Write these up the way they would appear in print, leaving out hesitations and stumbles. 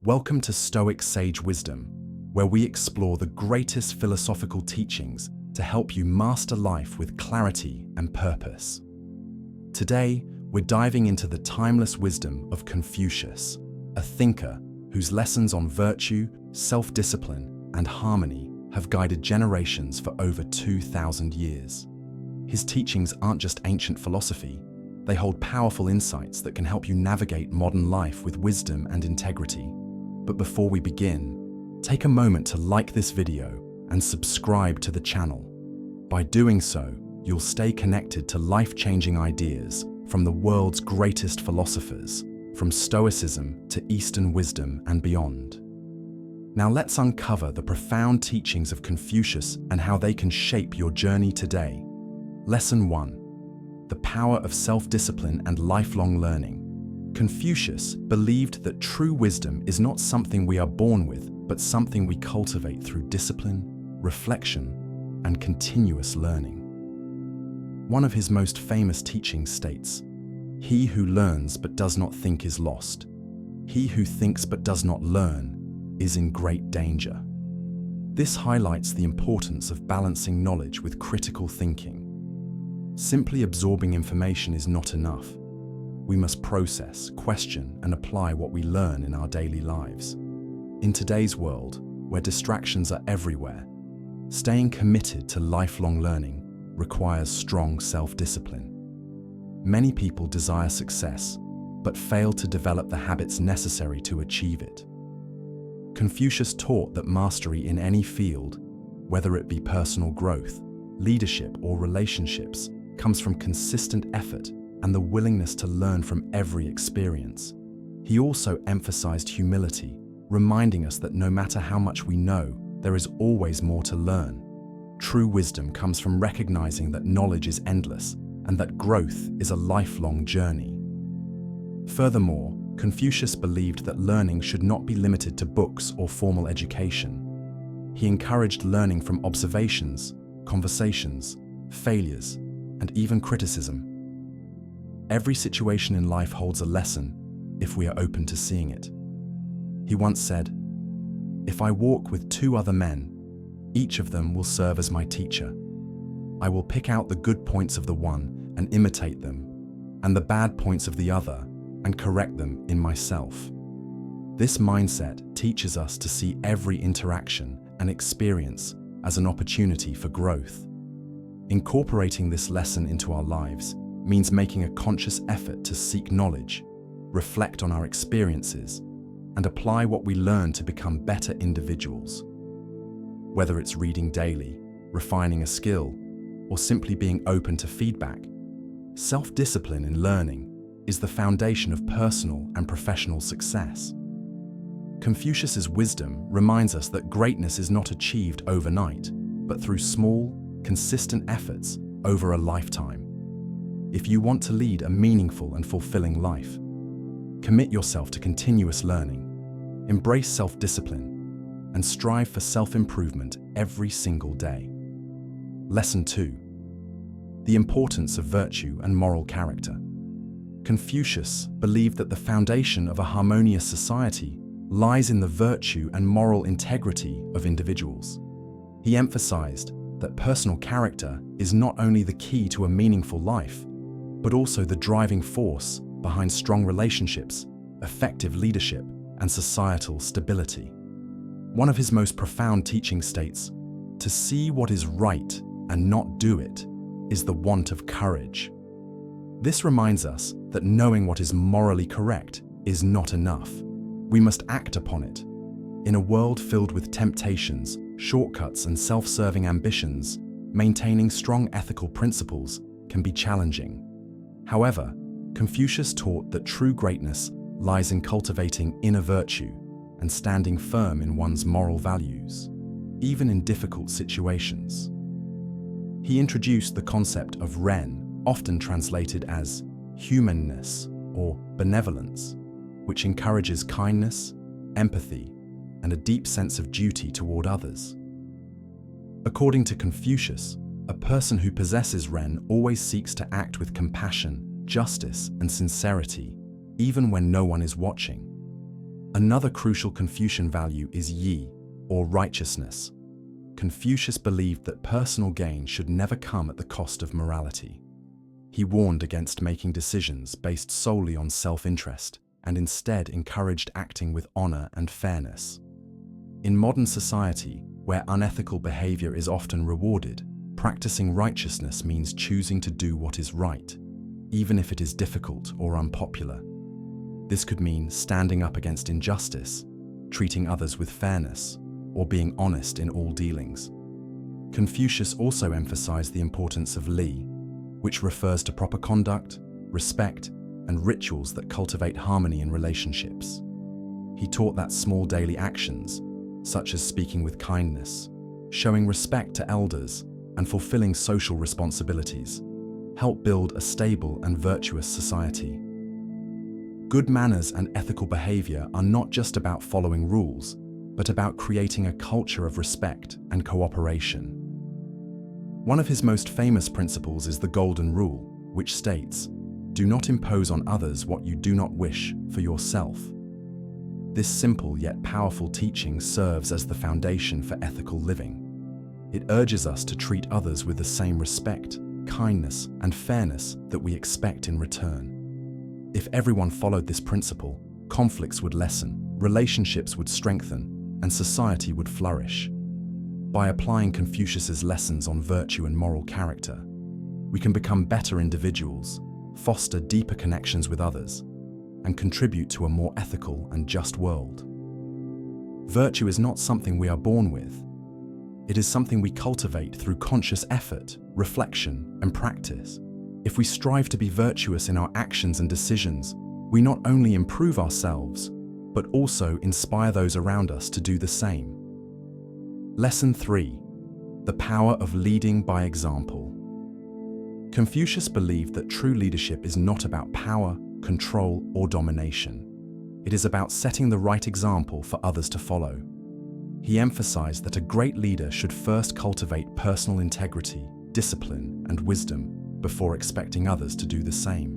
Welcome to Stoic Sage Wisdom, where we explore the greatest philosophical teachings to help you master life with clarity and purpose. Today, we're diving into the timeless wisdom of Confucius, a thinker whose lessons on virtue, self-discipline, and harmony have guided generations for over 2,000 years. His teachings aren't just ancient philosophy, they hold powerful insights that can help you navigate modern life with wisdom and integrity. But before we begin, take a moment to like this video and subscribe to the channel. By doing so, you'll stay connected to life-changing ideas from the world's greatest philosophers, from Stoicism to Eastern wisdom and beyond. Now let's uncover the profound teachings of Confucius and how they can shape your journey today. Lesson 1. The power of self-discipline and lifelong learning. Confucius believed that true wisdom is not something we are born with, but something we cultivate through discipline, reflection, and continuous learning. One of his most famous teachings states, "He who learns but does not think is lost. He who thinks but does not learn is in great danger." This highlights the importance of balancing knowledge with critical thinking. Simply absorbing information is not enough. We must process, question, and apply what we learn in our daily lives. In today's world, where distractions are everywhere, staying committed to lifelong learning requires strong self-discipline. Many people desire success, but fail to develop the habits necessary to achieve it. Confucius taught that mastery in any field, whether it be personal growth, leadership, or relationships, comes from consistent effort and the willingness to learn from every experience. He also emphasized humility, reminding us that no matter how much we know, there is always more to learn. True wisdom comes from recognizing that knowledge is endless and that growth is a lifelong journey. Furthermore, Confucius believed that learning should not be limited to books or formal education. He encouraged learning from observations, conversations, failures, and even criticism. Every situation in life holds a lesson if we are open to seeing it. He once said, "If I walk with two other men, each of them will serve as my teacher. I will pick out the good points of the one and imitate them, and the bad points of the other and correct them in myself." This mindset teaches us to see every interaction and experience as an opportunity for growth. Incorporating this lesson into our lives means making a conscious effort to seek knowledge, reflect on our experiences, and apply what we learn to become better individuals. Whether it's reading daily, refining a skill, or simply being open to feedback, self-discipline in learning is the foundation of personal and professional success. Confucius's wisdom reminds us that greatness is not achieved overnight, but through small, consistent efforts over a lifetime. If you want to lead a meaningful and fulfilling life, commit yourself to continuous learning, embrace self-discipline, and strive for self-improvement every single day. Lesson 2. The importance of virtue and moral character. Confucius believed that the foundation of a harmonious society lies in the virtue and moral integrity of individuals. He emphasized that personal character is not only the key to a meaningful life, but also the driving force behind strong relationships, effective leadership, and societal stability. One of his most profound teachings states, "To see what is right and not do it is the want of courage." This reminds us that knowing what is morally correct is not enough. We must act upon it. In a world filled with temptations, shortcuts, and self-serving ambitions, maintaining strong ethical principles can be challenging. However, Confucius taught that true greatness lies in cultivating inner virtue and standing firm in one's moral values, even in difficult situations. He introduced the concept of Ren, often translated as humanness or benevolence, which encourages kindness, empathy, and a deep sense of duty toward others. According to Confucius, a person who possesses Ren always seeks to act with compassion, justice, and sincerity, even when no one is watching. Another crucial Confucian value is yi, or righteousness. Confucius believed that personal gain should never come at the cost of morality. He warned against making decisions based solely on self-interest and instead encouraged acting with honor and fairness. In modern society, where unethical behavior is often rewarded, practicing righteousness means choosing to do what is right, even if it is difficult or unpopular. This could mean standing up against injustice, treating others with fairness, or being honest in all dealings. Confucius also emphasized the importance of li, which refers to proper conduct, respect, and rituals that cultivate harmony in relationships. He taught that small daily actions, such as speaking with kindness, showing respect to elders, and fulfilling social responsibilities, help build a stable and virtuous society. Good manners and ethical behavior are not just about following rules, but about creating a culture of respect and cooperation. One of his most famous principles is the Golden Rule, which states, "Do not impose on others what you do not wish for yourself." This simple yet powerful teaching serves as the foundation for ethical living. It urges us to treat others with the same respect, kindness, and fairness that we expect in return. If everyone followed this principle, conflicts would lessen, relationships would strengthen, and society would flourish. By applying Confucius's lessons on virtue and moral character, we can become better individuals, foster deeper connections with others, and contribute to a more ethical and just world. Virtue is not something we are born with. It is something we cultivate through conscious effort, reflection, and practice. If we strive to be virtuous in our actions and decisions, we not only improve ourselves, but also inspire those around us to do the same. Lesson 3. The power of leading by example. Confucius believed that true leadership is not about power, control, or domination. It is about setting the right example for others to follow. He emphasized that a great leader should first cultivate personal integrity, discipline, and wisdom before expecting others to do the same.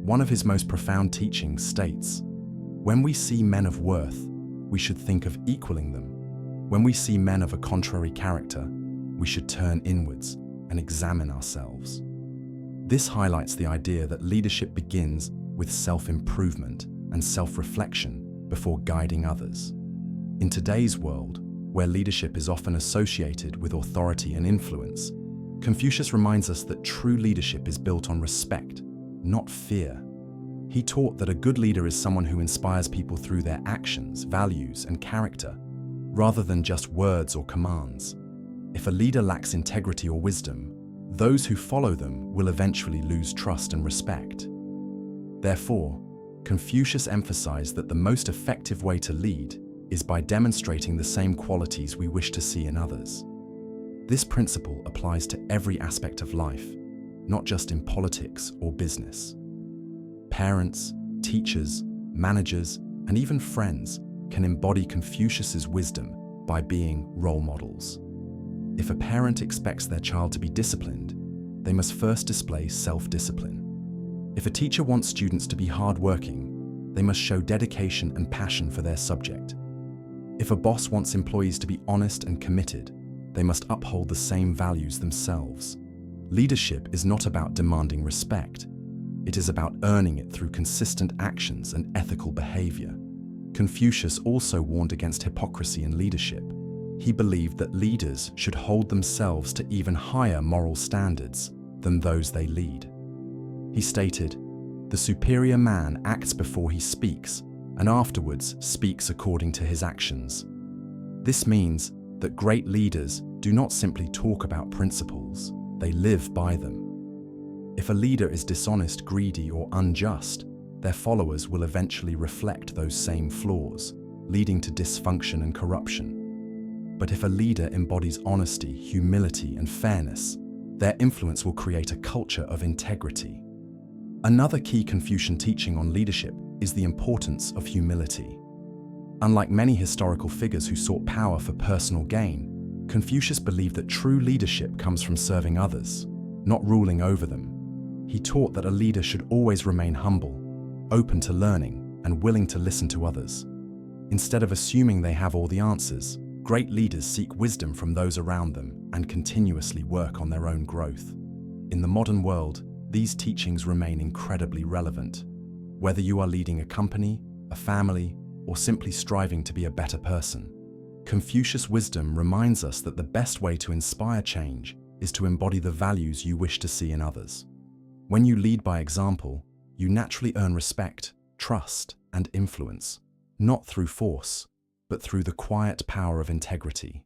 One of his most profound teachings states, "When we see men of worth, we should think of equaling them. When we see men of a contrary character, we should turn inwards and examine ourselves." This highlights the idea that leadership begins with self-improvement and self-reflection before guiding others. In today's world, where leadership is often associated with authority and influence, Confucius reminds us that true leadership is built on respect, not fear. He taught that a good leader is someone who inspires people through their actions, values, and character, rather than just words or commands. If a leader lacks integrity or wisdom, those who follow them will eventually lose trust and respect. Therefore, Confucius emphasized that the most effective way to lead is by demonstrating the same qualities we wish to see in others. This principle applies to every aspect of life, not just in politics or business. Parents, teachers, managers, and even friends can embody Confucius's wisdom by being role models. If a parent expects their child to be disciplined, they must first display self-discipline. If a teacher wants students to be hardworking, they must show dedication and passion for their subject. If a boss wants employees to be honest and committed, they must uphold the same values themselves. Leadership is not about demanding respect. It is about earning it through consistent actions and ethical behavior. Confucius also warned against hypocrisy in leadership. He believed that leaders should hold themselves to even higher moral standards than those they lead. He stated, "The superior man acts before he speaks, and afterwards speaks according to his actions." This means that great leaders do not simply talk about principles, they live by them. If a leader is dishonest, greedy, or unjust, their followers will eventually reflect those same flaws, leading to dysfunction and corruption. But if a leader embodies honesty, humility, and fairness, their influence will create a culture of integrity. Another key Confucian teaching on leadership is the importance of humility. Unlike many historical figures who sought power for personal gain, Confucius believed that true leadership comes from serving others, not ruling over them. He taught that a leader should always remain humble, open to learning, and willing to listen to others. Instead of assuming they have all the answers, great leaders seek wisdom from those around them and continuously work on their own growth. In the modern world, these teachings remain incredibly relevant. Whether you are leading a company, a family, or simply striving to be a better person, Confucius wisdom reminds us that the best way to inspire change is to embody the values you wish to see in others. When you lead by example, you naturally earn respect, trust, and influence, not through force, but through the quiet power of integrity.